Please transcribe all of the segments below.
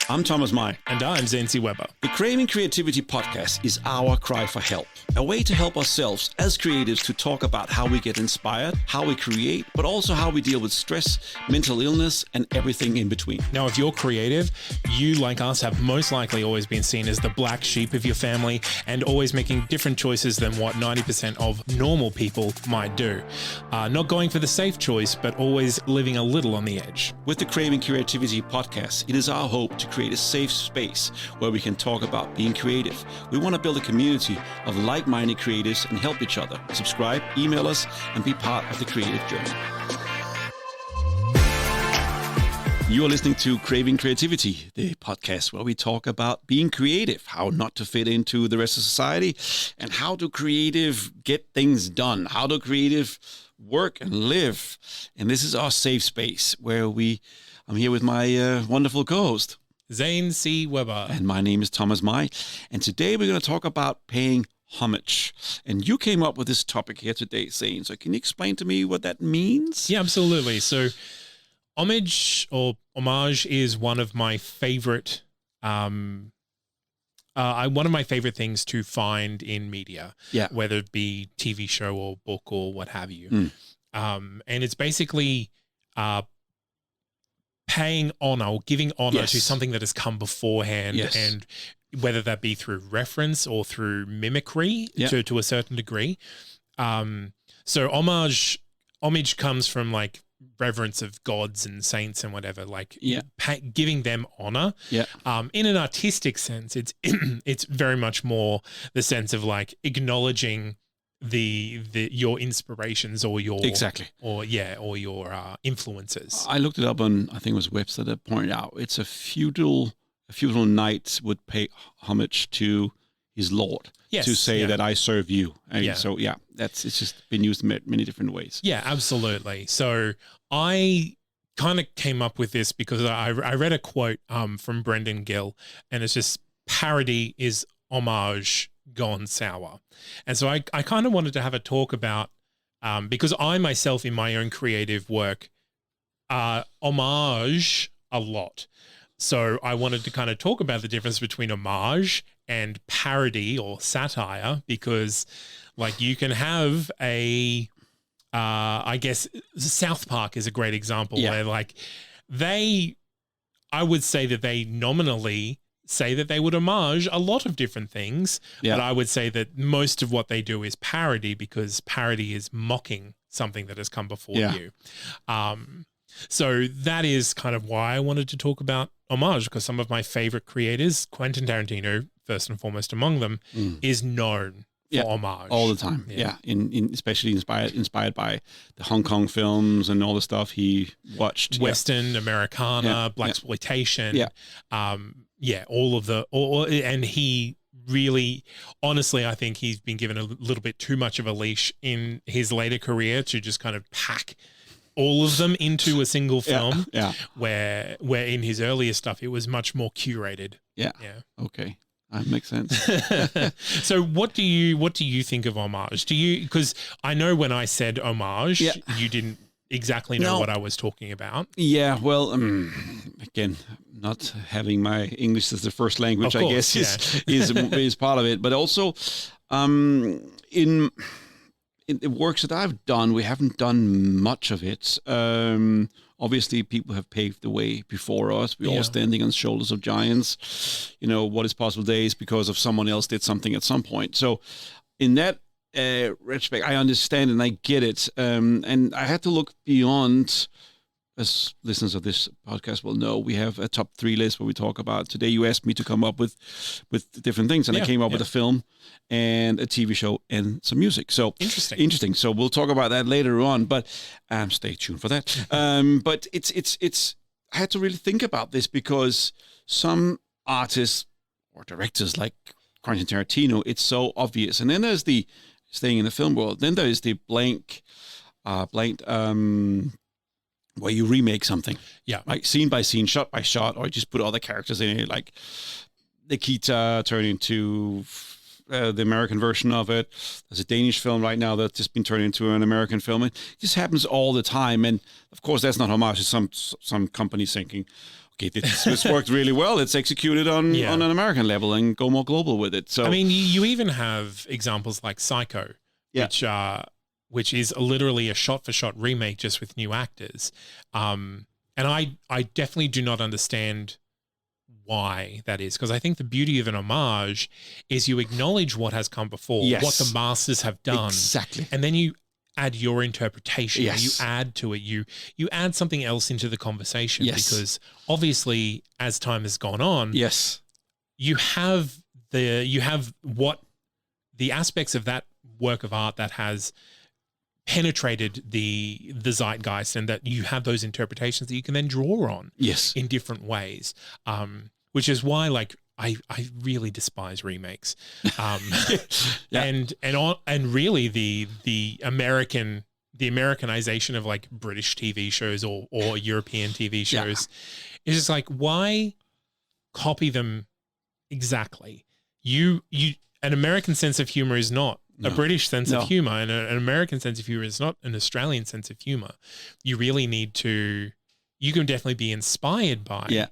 I'm Thomas Mai. And I'm Zancy Weber. The Craving Creativity podcast is our cry for help. A way to help ourselves as creatives to talk about how we get inspired, how we create, but also how we deal with stress, mental illness, and everything in between. Now, if you're creative, you, like us, have most likely always been seen as the black sheep of your family and always making different choices than what 90% of normal people might do. Not going for the safe choice, but always living a little on the edge. With the Craving Creativity podcast, it is our hope to create a safe space where we can talk about being creative. We want to build a community of like-minded creatives and help each other. Subscribe, email us, and be part of the creative journey. You are listening to Craving Creativity, the podcast where we talk about being creative, how not to fit into the rest of society, and how do creative get things done, how do creative work and live. And this is our safe space where I'm here with my wonderful co-host, Zane C. Weber. And my name is Thomas Mai. And today we're going to talk about paying homage. And you came up with this topic here today, Zane. So can you explain to me what that means? Yeah, absolutely. So homage or homage is one of my favorite one of my favorite things to find in media, whether it be TV show or book or what have you. And it's basically paying honor or giving honor to something that has come beforehand, and whether that be through reference or through mimicry to a certain degree. So homage comes from like reverence of gods and saints and whatever, like giving them honor. In an artistic sense, it's very much more the sense of like acknowledging your inspirations or your influences. I looked it up on, I think it was a website that pointed out it's a feudal knight would pay homage to his lord to say that I serve you. And so it's just been used in many different ways. Yeah, absolutely. So I kind of came up with this because I read a quote from Brendan Gill, and it's just parody is homage gone sour. And so I kind of wanted to have a talk about, because I myself in my own creative work homage a lot. So I wanted to kind of talk about the difference between homage and parody or satire, because like you can have I guess South Park is a great example where like I would say that they nominally say that they would homage a lot of different things, but I would say that most of what they do is parody, because parody is mocking something that has come before you. So that is kind of why I wanted to talk about homage, because some of my favorite creators, Quentin Tarantino, first and foremost among them, is known for homage all the time. In especially inspired by the Hong Kong films and all the stuff he watched. Western, Americana, blaxploitation. And he really, honestly, I think he's been given a little bit too much of a leash in his later career to just kind of pack all of them into a single film. Where in his earlier stuff it was much more curated. Okay. That makes sense. So what do you think of homage? Because I know when I said homage, you didn't exactly know what I was talking about. Yeah, well, again, not having my English as the first language, I guess, is part of it. But also, in the works that I've done, we haven't done much of it. Obviously, people have paved the way before us. We're all standing on the shoulders of giants. You know, what is possible today is because of someone else did something at some point. So in that respect, I understand and I get it. And I had to look beyond, as listeners of this podcast will know, we have a top 3 list where we talk about, today you asked me to come up with different things, and I came up with a film and a TV show and some music. So interesting. So we'll talk about that later on, but stay tuned for that. But it's I had to really think about this, because some artists or directors like Quentin Tarantino, it's so obvious. And then there's the, staying in the film world, then there's the blank where you remake something, like scene by scene, shot by shot, or just put all the characters in it, like Nikita turned into the American version of it. There's a Danish film right now that's just been turned into an American film. It just happens all the time, and of course that's not homage. It's some company thinking, okay, this worked really well. Let's execute it on an American level and go more global with it. So I mean, you even have examples like Psycho, which is literally a shot-for-shot remake just with new actors. And I definitely do not understand why that is, because I think the beauty of an homage is you acknowledge what has come before, what the masters have done. Exactly. And then you add your interpretation. You add to it. You add something else into the conversation because obviously as time has gone on, you have what the aspects of that work of art that has penetrated the zeitgeist, and that you have those interpretations that you can then draw on in different ways, which is why I really despise remakes, and really the Americanization of like British TV shows or European TV shows is just like, why copy them exactly? An American sense of humor is not a British sense of humor, and an American sense of humor is not an Australian sense of humor. You really need to. You can definitely be inspired by,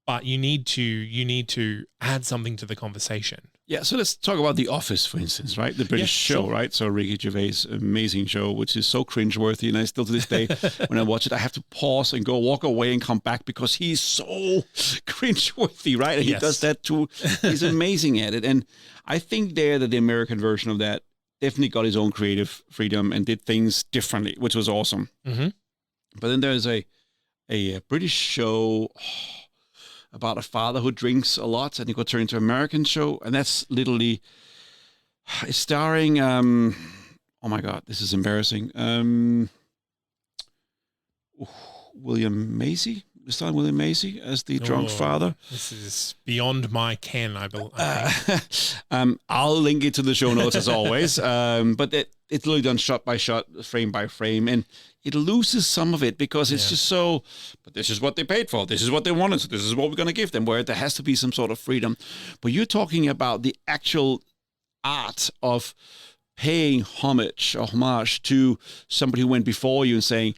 but you need to add something to the conversation. Yeah. So let's talk about The Office, for instance, right? The British show, right? So Ricky Gervais' amazing show, which is so cringeworthy, and I still to this day, when I watch it, I have to pause and walk away and come back because he's so cringeworthy, right? And he does that too. He's amazing at it, and I think that the American version of that definitely got his own creative freedom and did things differently, which was awesome. Mm-hmm. But then there's a British show about a father who drinks a lot, and he got turned into an American show, and that's literally, it's starring, oh my God, this is embarrassing. William Macy? It's starring William Macy as the drunk father. This is beyond my ken, I believe. I'll link it to the show notes as always, but it's literally done shot by shot, frame by frame, and it loses some of it because it's just so, but this is what they paid for. This is what they wanted. So this is what we're going to give them, where there has to be some sort of freedom. But you're talking about the actual art of paying homage to somebody who went before you and saying,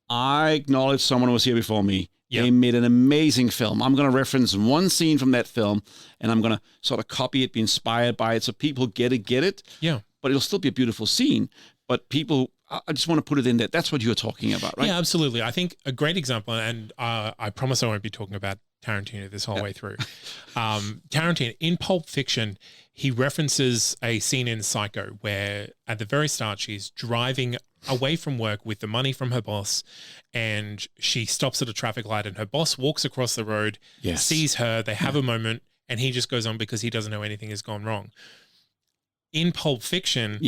I acknowledge someone who was here before me. They made an amazing film. I'm going to reference one scene from that film, and I'm going to sort of copy it, be inspired by it, so people get it. Yeah. But it'll still be a beautiful scene. But people, I just want to put it in there. That's what you're talking about, right? Yeah, absolutely. I think a great example, and I promise I won't be talking about Tarantino this whole way through. Tarantino, in Pulp Fiction, he references a scene in Psycho where at the very start she's driving away from work with the money from her boss, and she stops at a traffic light, and her boss walks across the road, sees her, they have a moment, and he just goes on because he doesn't know anything has gone wrong. In Pulp Fiction,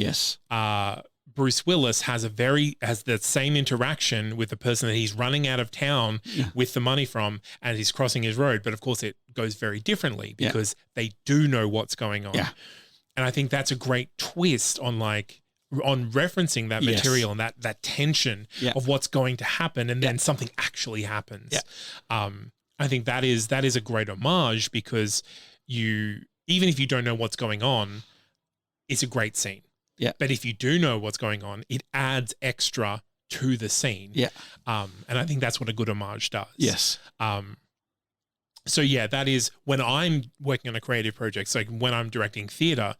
Bruce Willis has that same interaction with the person that he's running out of town with the money from, and he's crossing his road. But of course it goes very differently because they do know what's going on. Yeah. And I think that's a great twist on referencing that material and that tension of what's going to happen, and then something actually happens. Yeah. I think that is a great homage, because even if you don't know what's going on, it's a great scene. Yeah. But if you do know what's going on, it adds extra to the scene. Yeah. And I think that's what a good homage does. Yes. So that is when I'm working on a creative project. So when I'm directing theater,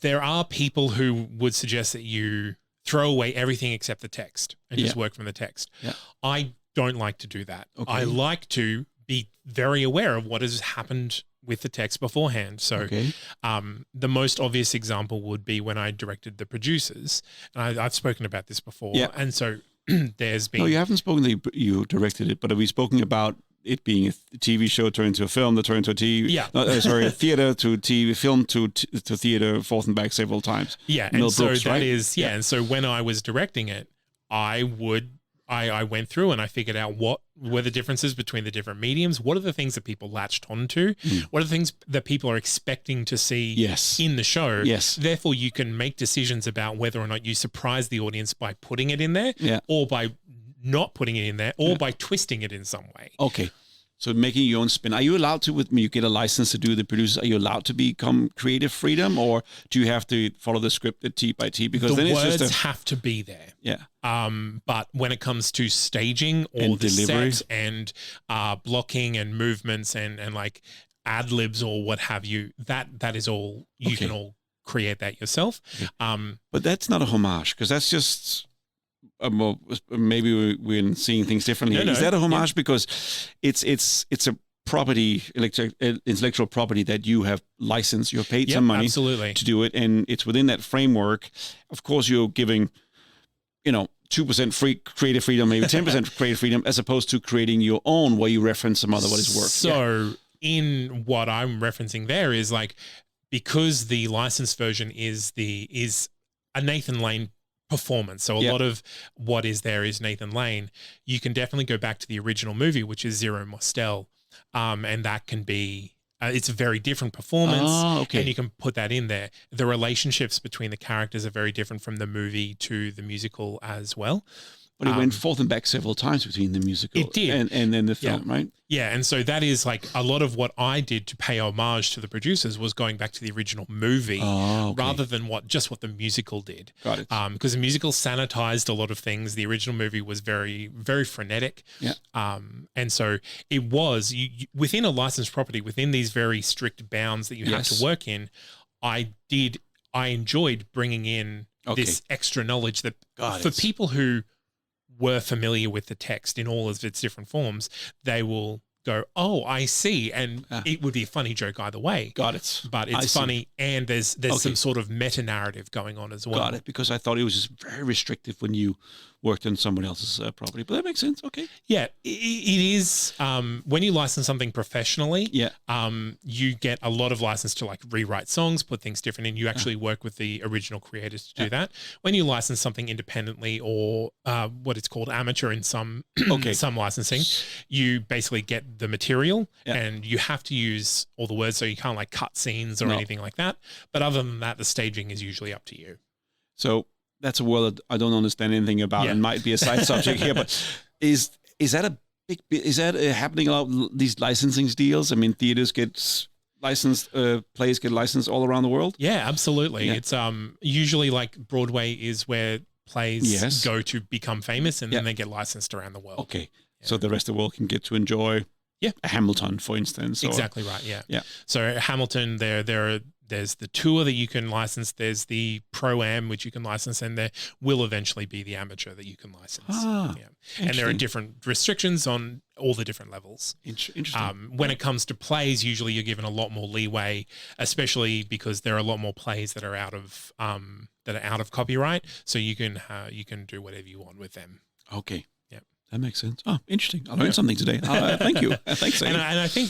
there are people who would suggest that you throw away everything except the text and just work from the text. Yeah. I don't like to do that. Okay. I like to be very aware of what has happened with the text beforehand. So the most obvious example would be when I directed The Producers. And I've spoken about this before. Yeah. And so there's been... No, you haven't spoken that you directed it, but have we spoken about it being a TV show turned into a film that turned to a TV? Yeah. A theater to TV, film to theater, forth and back several times. Yeah. Mel and so Brooks, that right? is, and so when I was directing it, I went through and I figured out what were the differences between the different mediums. What are the things that people latched onto? What are the things that people are expecting to see in the show? Yes. Therefore, you can make decisions about whether or not you surprise the audience by putting it in there or by not putting it in there or by twisting it in some way. Okay. So making your own spin. Are you allowed to, when you get a license to do the producers, are you allowed to become creative freedom, or do you have to follow the script T by T? Because the then it's words just have to be there. Yeah. But when it comes to staging or And the delivery. set and blocking and movements and like ad libs or what have you, that is all you can all create that yourself. But that's not a homage, because that's just well, maybe we're seeing things differently. No, Is that a homage because it's a property, intellectual property that you have licensed, you have paid some money to do it, and it's within that framework. Of course, you're giving, 2% free creative freedom, maybe 10% creative freedom, as opposed to creating your own where you reference some other body's work. So in what I'm referencing there is like, because the licensed version is a Nathan Lane performance. So a lot of what is there is Nathan Lane. You can definitely go back to the original movie, which is Zero Mostel. And that can be, it's a very different performance. And you can put that in there. The relationships between the characters are very different from the movie to the musical as well. But it went forth and back several times between the musical and then the film, right? Yeah, and so that is like a lot of what I did to pay homage to the producers was going back to the original movie rather than what the musical did. Got it. Because the musical sanitized a lot of things. The original movie was very, very frenetic. Yeah. And so it was, within a licensed property, within these very strict bounds that you have to work in, I enjoyed bringing in this extra knowledge that for people who were familiar with the text in all of its different forms, they will go, oh, I see. And it would be a funny joke either way. Got it. But it's funny, and there's some sort of meta-narrative going on as well. Got it, because I thought it was just very restrictive when you worked on someone else's property. But that makes sense. Okay. Yeah, it is. When you license something professionally, you get a lot of license to like rewrite songs, put things different in. You actually work with the original creators to do that. When you license something independently or what it's called amateur in some some licensing, you basically get the material and you have to use all the words, so you can't like cut scenes or anything like that. But other than that, the staging is usually up to you. So that's a world that I don't understand anything about and might be a side subject here, but is that a big, is that happening a lot, these licensing deals? I mean, theaters get licensed, plays get licensed all around the world? Yeah, absolutely. It's usually like Broadway is where plays go to become famous, and then they get licensed around the world. Okay. So the rest of the world can get to enjoy Hamilton, for instance. Exactly right, yeah. So Hamilton, there's the tour that you can license, there's the Pro-Am, which you can license, and there will eventually be the amateur that you can license. And there are different restrictions on all the different levels. Interesting. When it comes to plays, usually you're given a lot more leeway, especially because there are a lot more plays that are out of copyright, so you can do whatever you want with them. Okay. Yeah. That makes sense. Oh, interesting. I learned something today. Thank you. Thanks. And I think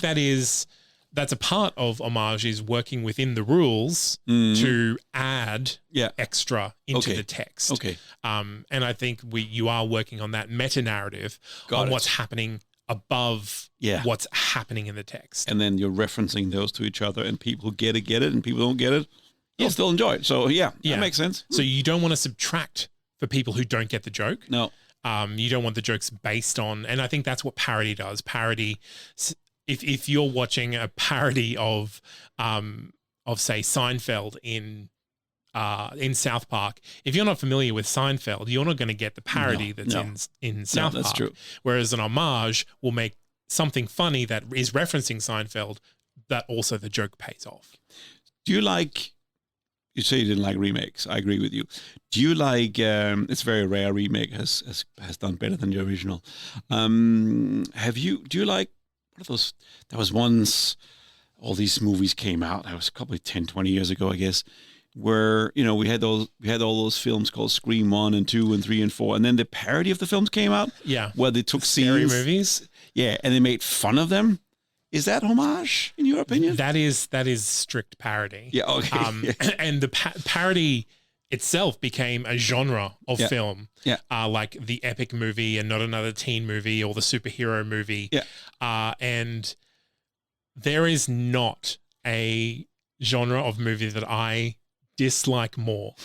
that's a part of homage, is working within the rules to add extra into the text. Okay. And I think you are working on that meta narrative on what's happening above what's happening in the text. And then you're referencing those to each other, and people who get it, and people who don't get it, they'll still enjoy it. So that makes sense. So you don't want to subtract for people who don't get the joke. No. You don't want the jokes based on, and I think that's what parody does. Parody, if you're watching a parody of say Seinfeld in South Park, if you're not familiar with Seinfeld, you're not going to get the parody that's in South Park. That's true. Whereas an homage will make something funny that is referencing Seinfeld, that also the joke pays off. Do you like? You say you didn't like remakes. I agree with you. Do you like? It's very rare. Remake has done better than the original. Do you like? What are those? There was once all these movies came out. That was probably 10, 20 years ago, I guess. Where we had all those films called Scream 1 and 2 and 3 and 4, and then the parody of the films came out. Yeah, where they took scary scenes, movies. Yeah, and they made fun of them. Is that homage, in your opinion? That is strict parody. Yeah, okay. And the parody itself became a genre of film. Yeah. Like the epic movie and Not Another Teen Movie, or the superhero movie. Yeah. And there is not a genre of movie that I dislike more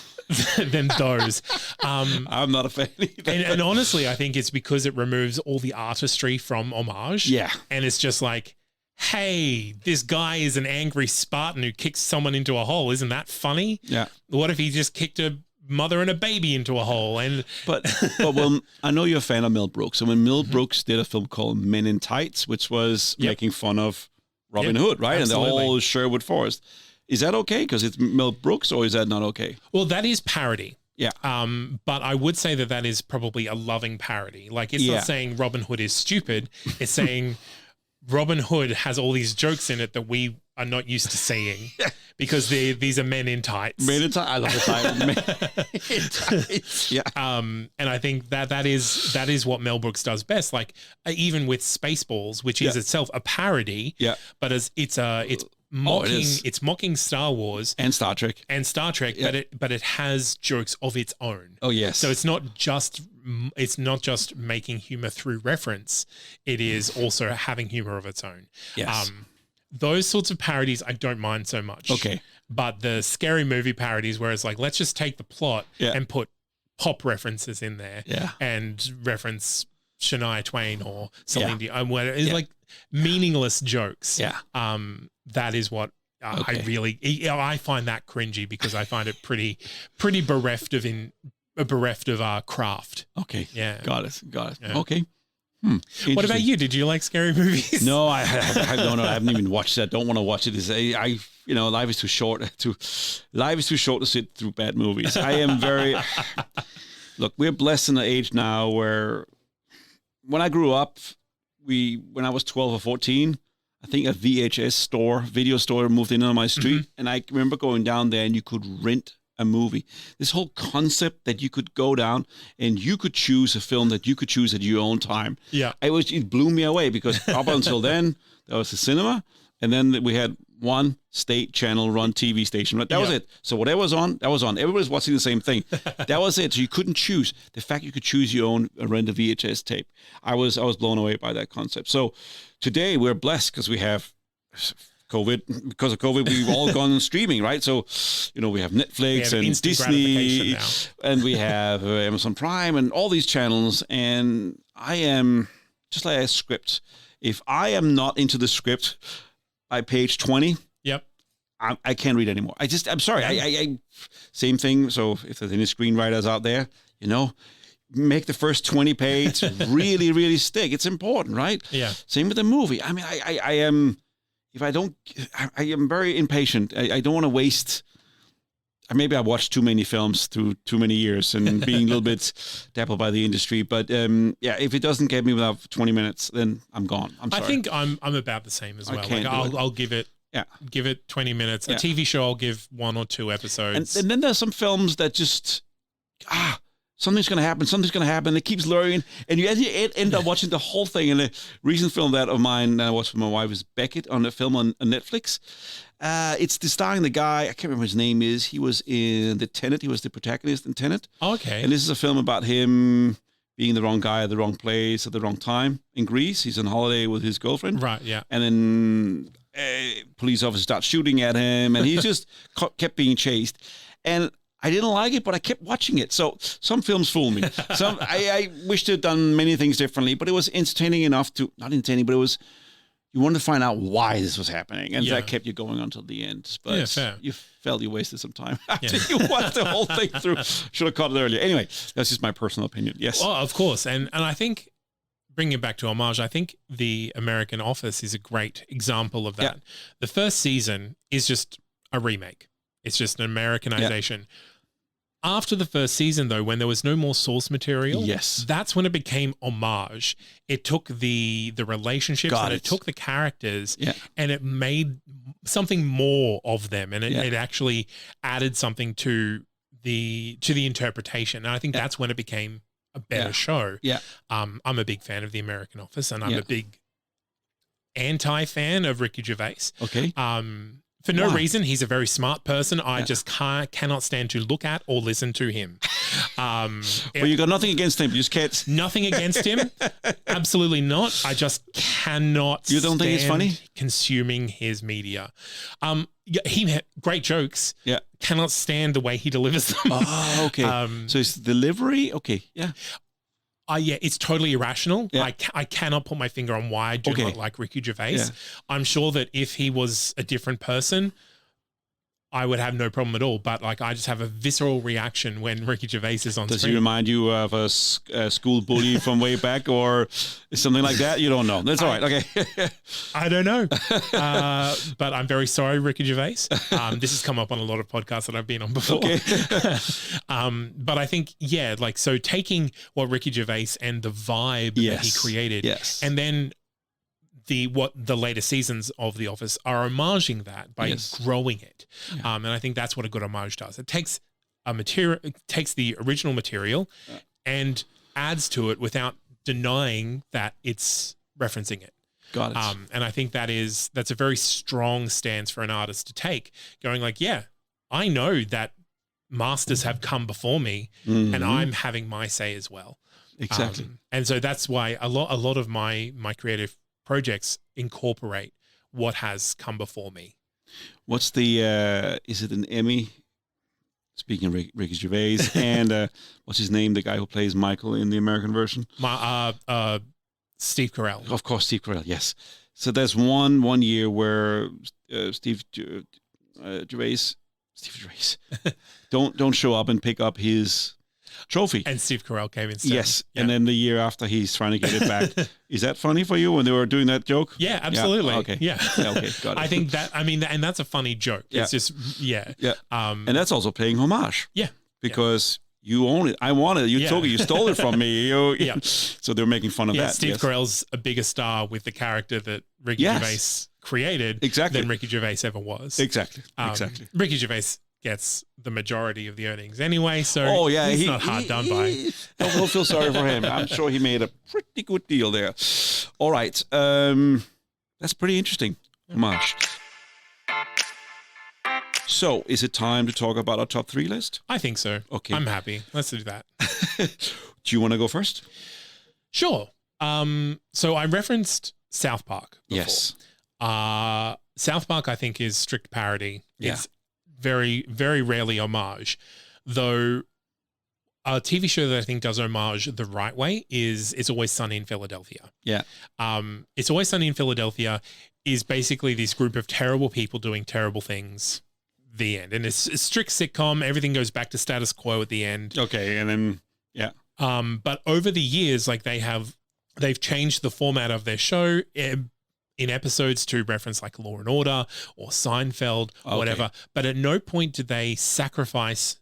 than those. I'm not a fan either. And honestly, I think it's because it removes all the artistry from Homage. Yeah. And it's just like, hey, this guy is an angry Spartan who kicks someone into a hole. Isn't that funny? Yeah. What if he just kicked a mother and a baby into a hole? And but well, I know you're a fan of Mel Brooks. So when Mel Brooks did a film called Men in Tights, which was making fun of Robin Hood, right? Absolutely. And the whole Sherwood Forest. Is that okay? Because it's Mel Brooks, or is that not okay? Well, that is parody. Yeah. But I would say that is probably a loving parody. Like, it's not saying Robin Hood is stupid. It's saying Robin Hood has all these jokes in it that we are not used to seeing because these are men in tights. Men in tights. I love the title. Men in tights. Yeah. And I think that is what Mel Brooks does best. Like, even with Spaceballs, which is itself a parody. Yeah. But it's mocking Star Wars and Star Trek, but it has jokes of its own. Oh yes. So it's not just making humor through reference. It is also having humor of its own. Yes. Those sorts of parodies I don't mind so much. Okay. But the scary movie parodies, where it's like, let's just take the plot and put pop references in there and reference Shania Twain or Celine Dion, it's like meaningless jokes. Yeah. That is what I find that cringy, because I find it pretty bereft of craft. Okay. Yeah. Got it. Yeah. Okay. What about you? Did you like scary movies? No, I don't know. I haven't even watched it. I don't want to watch it. Life is too short to sit through bad movies. I am very look. We're blessed in the age now where, when I grew up, when I was 12 or 14, I think a VHS video store moved in on my street, and I remember going down there and you could rent a movie. This whole concept that you could go down and you could choose a film that you could choose at your own time. Yeah. It blew me away, because up until then there was the cinema, and then we had one state channel run TV station. That was it. So whatever was on, that was on. Everybody's watching the same thing. That was it. So you couldn't choose. The fact you could choose your own rent a VHS tape. I was blown away by that concept. So today we're blessed because we have COVID. Because of COVID, we've all gone streaming, right? So, we have Netflix and Disney, and we have Amazon Prime and all these channels. And I am just like a script. If I am not into the script by page 20, I can't read anymore. I'm sorry. I same thing. So if there's any screenwriters out there, make the first 20 pages really, really stick. It's important, right? Yeah. Same with the movie. I mean, I am very impatient. I don't want to waste. Maybe I watched too many films through too many years and being a little bit dappled by the industry. But if it doesn't get me within 20 minutes, then I'm gone. I'm sorry. I think I'm about the same as well. I'll give it. Yeah. Give it 20 minutes. A TV show, I'll give 1 or 2 episodes. And then there's some films that just, something's going to happen. It keeps luring. And you end up watching the whole thing. And a recent film of mine that I watched with my wife is Beckett, on a film on Netflix. It's starring the guy, I can't remember his name is. He was in The Tenet. He was the protagonist in Tenet. Okay. And this is a film about him being the wrong guy at the wrong place at the wrong time in Greece. He's on holiday with his girlfriend. Right, yeah. And then a police officer starts shooting at him, and he just kept being chased. And I didn't like it, but I kept watching it. So some films fool me. I wish to have done many things differently, but it was entertaining enough not entertaining, but you wanted to find out why this was happening. And that kept you going until the end. But you felt you wasted some time after you watched the whole thing through. Should have caught it earlier. Anyway, that's just my personal opinion. Yes. Well, of course. And I think, bringing it back to Homage, I think The American Office is a great example of that. Yeah. The first season is just a remake. It's just an Americanization. Yeah. After the first season, though, when there was no more source material, that's when it became Homage. It took the relationships and it took the characters and it made something more of them, and it actually added something to the interpretation. And I think that's when it became a better show. Yeah. I'm a big fan of The American Office, and I'm a big anti-fan of Ricky Gervais. Okay. For no reason. He's a very smart person. I just cannot stand to look at or listen to him. Well, you got nothing against him. You just can't. Nothing against him. Absolutely not. I just cannot. You don't think it's funny? Consuming his media. He had great jokes. Yeah. Cannot stand the way he delivers them. Oh, okay. So his delivery, okay, yeah. Yeah, it's totally irrational. Yeah. I cannot put my finger on why I do not like Ricky Gervais. Yeah. I'm sure that if he was a different person, I would have no problem at all. But like, I just have a visceral reaction when Ricky Gervais is on screen. Does he remind you of a school bully from way back or something like that? You don't know. That's all right. Okay. I don't know. But I'm very sorry, Ricky Gervais. This has come up on a lot of podcasts that I've been on before. Okay. But I think, so taking what Ricky Gervais and the vibe that he created, and then the later seasons of The Office are homaging that by growing it. Yeah. And I think that's what a good homage does. It takes takes the original material and adds to it without denying that it's referencing it. Got it. And I think that's a very strong stance for an artist to take, going like, I know that masters have come before me and I'm having my say as well. Exactly. And so that's why a lot of my creative projects incorporate what has come before me. What's the is it an Emmy? Speaking of Ricky Gervais, and what's his name? The guy who plays Michael in the American version? Steve Carell. Of course, Steve Carell. Yes. So there's one year where Steve Gervais don't show up and pick up his trophy. And Steve Carell came instead. Yes. Yeah. And then the year after, he's trying to get it back. Is that funny for you when they were doing that joke? Yeah, absolutely. Yeah. Okay. Yeah. Okay. Got it. I think and that's a funny joke. It's just, Yeah. And that's also paying homage. Yeah. Because you own it. I wanted it. You took it. You stole it from me. So they're making fun of that. Steve Carell's a bigger star with the character that Ricky Gervais created than Ricky Gervais ever was. Exactly. Ricky Gervais gets the majority of the earnings anyway, so he's not hard done by. Don't feel sorry for him. I'm sure he made a pretty good deal there. All right. That's pretty interesting. Homage. So, is it time to talk about our top 3 list? I think so. Okay. I'm happy. Let's do that. Do you want to go first? Sure. So I referenced South Park before. Yes. South Park, I think, is strict parody. Yeah. It's very, very rarely homage, though a TV show that I think does homage the right way is It's Always Sunny in Philadelphia. Yeah. It's Always Sunny in Philadelphia is basically this group of terrible people doing terrible things. The end. And it's a strict sitcom. Everything goes back to status quo at the end. Okay. And then, but over the years, like they've changed the format of their show in episodes to reference like Law and Order or Seinfeld or whatever. But at no point did they sacrifice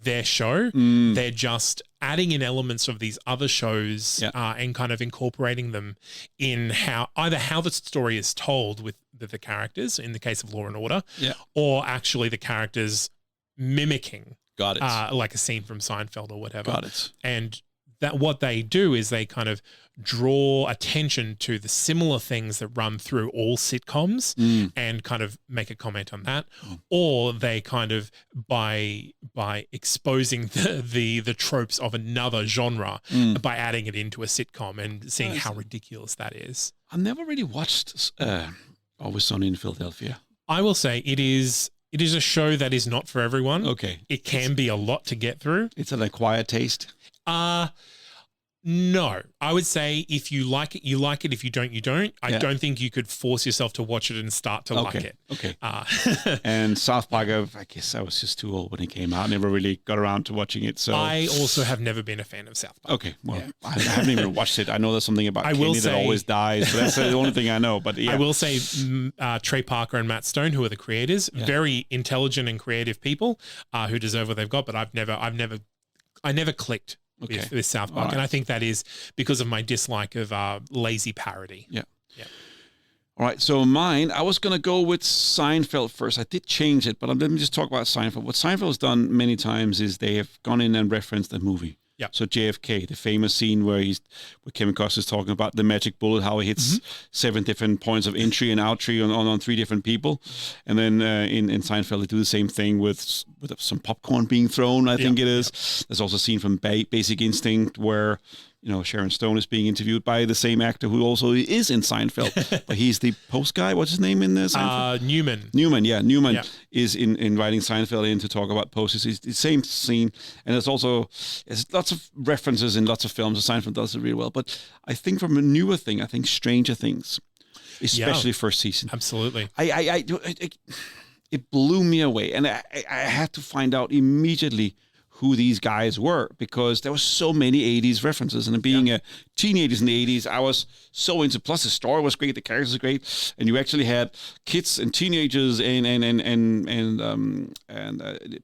their show. They're just adding in elements of these other shows and kind of incorporating them in how the story is told with the characters in the case of Law and Order, or actually the characters mimicking like a scene from Seinfeld or whatever. Got it. And that what they do is they kind of draw attention to the similar things that run through all sitcoms and kind of make a comment on that, or they kind of by exposing the tropes of another genre by adding it into a sitcom and seeing how ridiculous that is. I never really watched Always Sunny in Philadelphia. I will say it is a show that is not for everyone. Okay. It can be a lot to get through. It's an acquired taste. No, I would say if you like it, you like it. If you don't, you don't. I don't think you could force yourself to watch it and start to like it. Okay. And South Park, I guess I was just too old when it came out. I never really got around to watching it. So I also have never been a fan of South Park. Okay. Well, I haven't even watched it. I know there's something about Kenny that always dies. So that's the only thing I know. But I will say Trey Parker and Matt Stone, who are the creators, very intelligent and creative people who deserve what they've got. But I never clicked with South Park. Right. And I think that is because of my dislike of lazy parody. Yeah. All right. So mine, I was going to go with Seinfeld first. I did change it, but let me just talk about Seinfeld. What Seinfeld has done many times is they have gone in and referenced a movie. Yeah. So JFK, the famous scene where Kevin Costner's talking about the magic bullet, how he hits 7 different points of entry and outry on 3 different people, and then in Seinfeld they do the same thing with some popcorn being thrown. I think it is. Yeah. There's also a scene from Basic Instinct where Sharon Stone is being interviewed by the same actor who also is in Seinfeld, but he's the post guy. What's his name in Seinfeld? Newman. Newman is inviting Seinfeld in to talk about posters. It's the same scene, and there's lots of references in lots of films. Seinfeld does it really well, but I think from a newer thing, I think Stranger Things, especially first season. Absolutely. It blew me away, and I had to find out immediately who these guys were, because there were so many 80s references, and being a teenagers in the 80s, I was so into, plus the story was great, the characters were great, and you actually had kids and teenagers and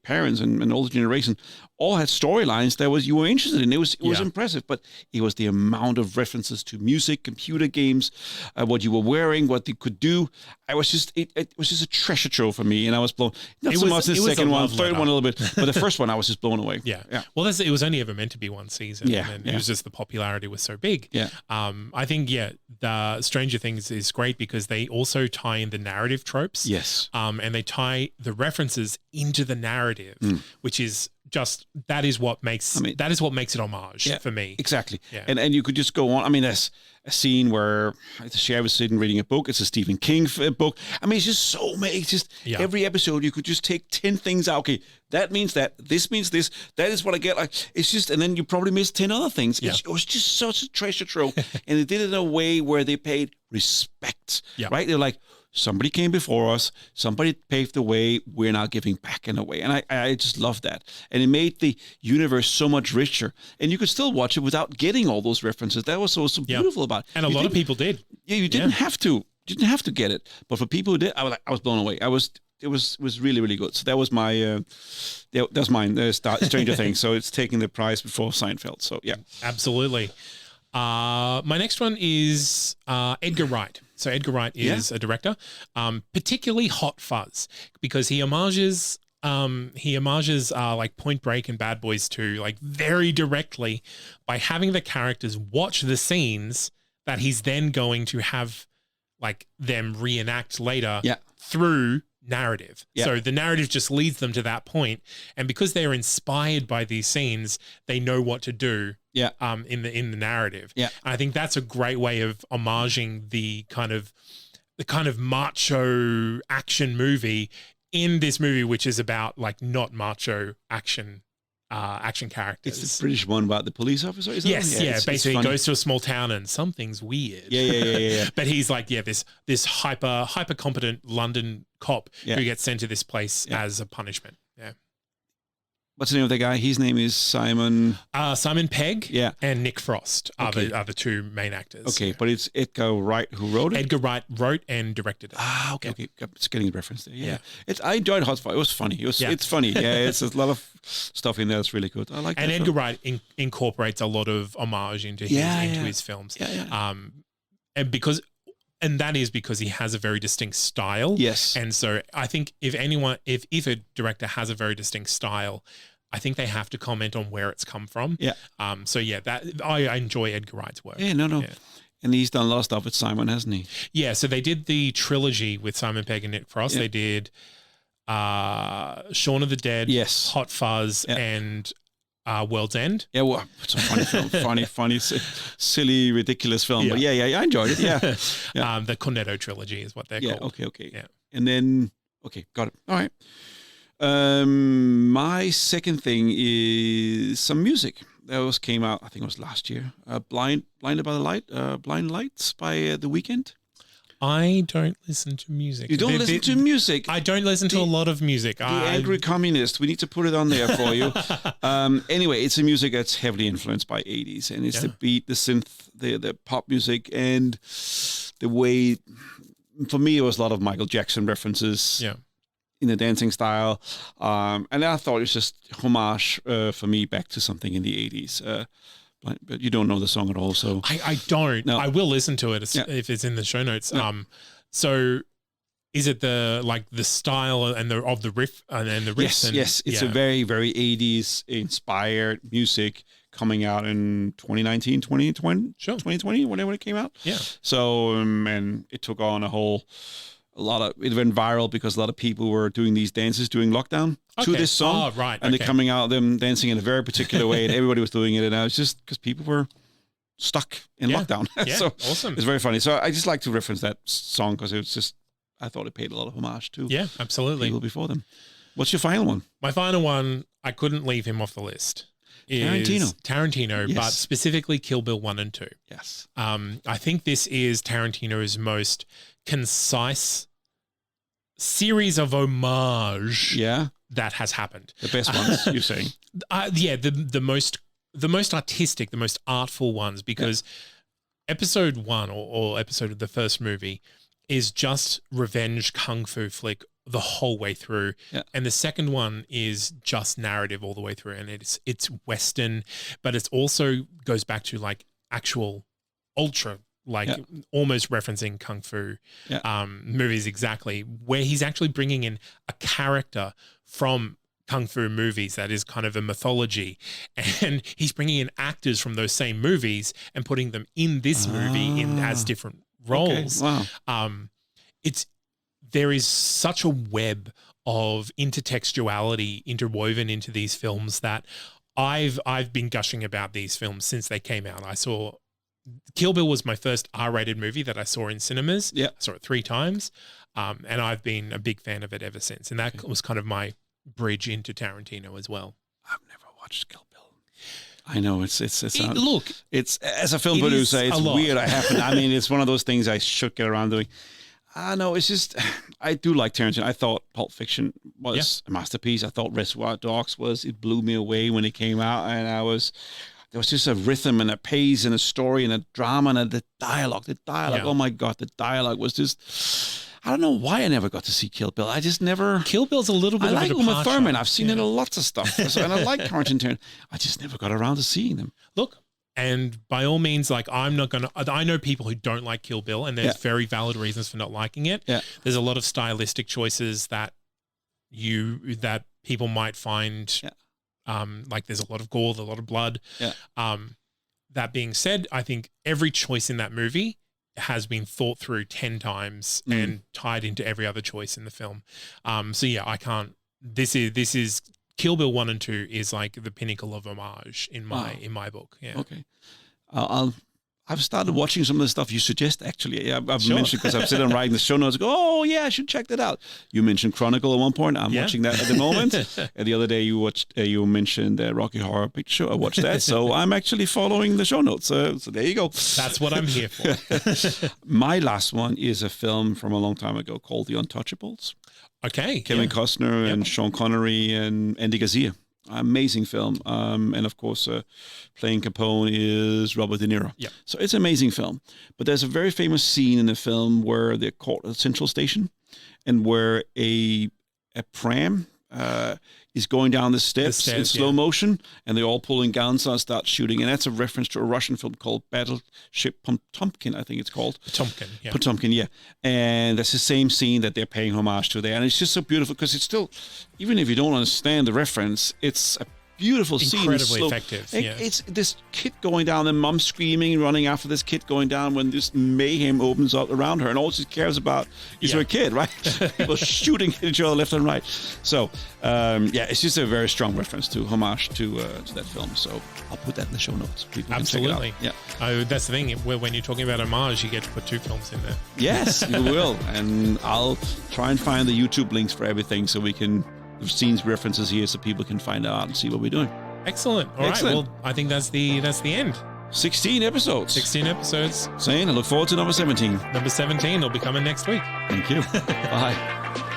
parents and an older generation all had storylines that you were interested in. It was impressive, but it was the amount of references to music, computer games, what you were wearing, what they could do. It was just a treasure trove for me, and I was blown. Not so much the second one, third one a little bit, but the first one I was just blown away. Yeah. Well, it was only ever meant to be one season. Yeah. And it was just the popularity was so big. Yeah. I think the Stranger Things is great because they also tie in the narrative tropes. Yes. And they tie the references into the narrative, which is just that is what makes it homage for me. Exactly. Yeah. And you could just go on. I mean, there's a scene where the sheriff is sitting reading a book. It's a Stephen King book. I mean, it's just so many. It's just every episode you could just take 10 things out. Okay, that means that. This means this. That is what I get. Like, it's just, and then you probably miss 10 other things. Yeah. It was just such a treasure trove, and they did it in a way where they paid respect. Yeah. Right? They're like, somebody came before us, somebody paved the way, we're now giving back in a way. And I just love that. And it made the universe so much richer. And you could still watch it without getting all those references. That was so beautiful about it. And a lot of people did. Yeah, you didn't have to. You didn't have to get it. But for people who did, I was blown away. It was really, really good. So that was mine, Stranger Things. So it's taking the prize before Seinfeld. So yeah. Absolutely. My next one is Edgar Wright. So Edgar Wright is a director, particularly Hot Fuzz, because he homages like Point Break and Bad Boys 2 like very directly by having the characters watch the scenes that he's then going to have like them reenact later through narrative. So the narrative just leads them to that point, and because they're inspired by these scenes, they know what to do in the narrative. And I think that's a great way of homaging the kind of macho action movie in this movie, which is about like not macho action characters. It's the British one about the police officer, is it? Yes, basically he goes to a small town and something's weird. Yeah. But he's like, this hyper competent London cop who gets sent to this place as a punishment. Yeah. What's the name of the guy? His name is Simon Pegg and Nick Frost are the 2 main actors. Okay, but it's Edgar Wright who wrote it? Edgar Wright wrote and directed it. Okay. It's getting a reference there. Yeah. I enjoyed Hot Fuzz. It was funny. It's funny. Yeah, it's a lot of stuff in there that's really good. I like that. And Edgar Wright incorporates a lot of homage into his films. And that is because he has a very distinct style. Yes. And so I think if a director has a very distinct style, I think they have to comment on where it's come from. Yeah. I enjoy Edgar Wright's work. Yeah, no. Yeah. And he's done a lot of stuff with Simon, hasn't he? Yeah. So they did the trilogy with Simon Pegg and Nick Frost. Yeah. They did Shaun of the Dead, Hot Fuzz, and World's End. Yeah, well, it's a funny film. funny, silly, ridiculous film. But I enjoyed it. Yeah. The Cornetto trilogy is what they're called. Okay. Yeah. And then, got it. All right. My second thing is some music that came out, I think it was last year. Blinded by the Light, Blind Lights by The Weeknd. I don't listen to music. You don't listen to music? I don't listen to a lot of music. The Angry Communist. We need to put it on there for you. Anyway, it's a music that's heavily influenced by 80s. And it's the beat, the synth, the pop music, and the way... For me, it was a lot of Michael Jackson references in the dancing style. And I thought it was just homage for me back to something in the 80s. But you don't know the song at all, so I don't. No. I will listen to it if it's in the show notes. No. So is it the style and the riff and the riffs? Yes. It's a very, very 80s inspired music, coming out in 2019, 2020, sure. 2020, whenever it came out. Yeah. So, and it took on it went viral because a lot of people were doing these dances during lockdown to this song. Oh, right. And they're coming out, them dancing in a very particular way, and everybody was doing it. And I was just, because people were stuck in lockdown. Yeah, so awesome. It's very funny. So I just like to reference that song because it was just, I thought it paid a lot of homage to absolutely. people before them. What's your final one? My final one, I couldn't leave him off the list. Tarantino, yes. but specifically Kill Bill 1 and 2. Yes. I think this is Tarantino's most concise series of homage that has happened. The best ones, you're saying? The most artistic, the most artful ones, because episode 1 or episode of the first movie is just revenge kung fu flick the whole way through. Yeah. And the second one is just narrative all the way through. And it's Western, but it also goes back to like actual ultra, like almost referencing kung fu movies exactly, where he's actually bringing in a character from kung fu movies that is kind of a mythology, and he's bringing in actors from those same movies and putting them in this movie as different roles. Okay. Wow. There is such a web of intertextuality interwoven into these films that I've been gushing about these films since they came out. I saw Kill Bill was my first R-rated movie that I saw in cinemas. Yeah. I saw it 3 times. And I've been a big fan of it ever since. And that was kind of my bridge into Tarantino as well. I've never watched Kill Bill. I know it's as a film it producer, it's weird. I mean, it's one of those things I should get around doing. No, it's just, I do like Tarantino. I thought Pulp Fiction was a masterpiece. I thought Reservoir Dogs it blew me away when it came out. And there was just a rhythm and a pace and a story and a drama and the dialogue. Oh my God, the dialogue was just, I don't know why I never got to see Kill Bill. I just never. Kill Bill's a little bit of a departure. I like Uma Thurman. I've seen it in lots of stuff. And I like Tarantino. I just never got around to seeing them. Look. And by all means, like I know people who don't like Kill Bill, and there's very valid reasons for not liking it. Yeah. There's a lot of stylistic choices that people might find, like there's a lot of gore, a lot of blood. Yeah. That being said, I think every choice in that movie has been thought through 10 times and tied into every other choice in the film. So yeah, I can't. This is. Kill Bill 1 and 2 is like the pinnacle of homage in my book. Yeah. Okay. I've started watching some of the stuff you suggest. Actually, I've mentioned because I've sitting and writing the show notes. Oh yeah, I should check that out. You mentioned Chronicle at one point. I'm watching that at the moment. And the other day you mentioned Rocky Horror Picture Show. I watched that, so I'm actually following the show notes. So there you go. That's what I'm here for. My last one is a film from a long time ago called The Untouchables. Okay. Kevin Costner and Sean Connery and Andy Garcia. Amazing film. And of course, playing Capone is Robert De Niro. Yeah. So it's an amazing film. But there's a very famous scene in the film where they're caught at Central Station and where a pram is going down the steps in slow motion, and they're all pulling guns and start shooting. And that's a reference to a Russian film called Battleship Potemkin, I think it's called. Potemkin, yeah. And that's the same scene that they're paying homage to there. And it's just so beautiful because it's still, even if you don't understand the reference, it's a beautiful scene. Incredibly effective. It's this kid going down, and mom screaming, running after this kid going down when this mayhem opens up around her, and all she cares about is her kid, right? People shooting at each other left and right. So, it's just a very strong reference to homage to that film. So I'll put that in the show notes. People Absolutely. Can check it out. Yeah. That's the thing. When you're talking about homage, you get to put 2 films in there. Yes, you will. And I'll try and find the YouTube links for everything so we can scenes references here so people can find out and see what we're doing. Excellent. All right. Well, I think that's the end. 16 episodes. 16 episodes. Zane, I look forward to number 17. Number 17 will be coming next week. Thank you. Bye.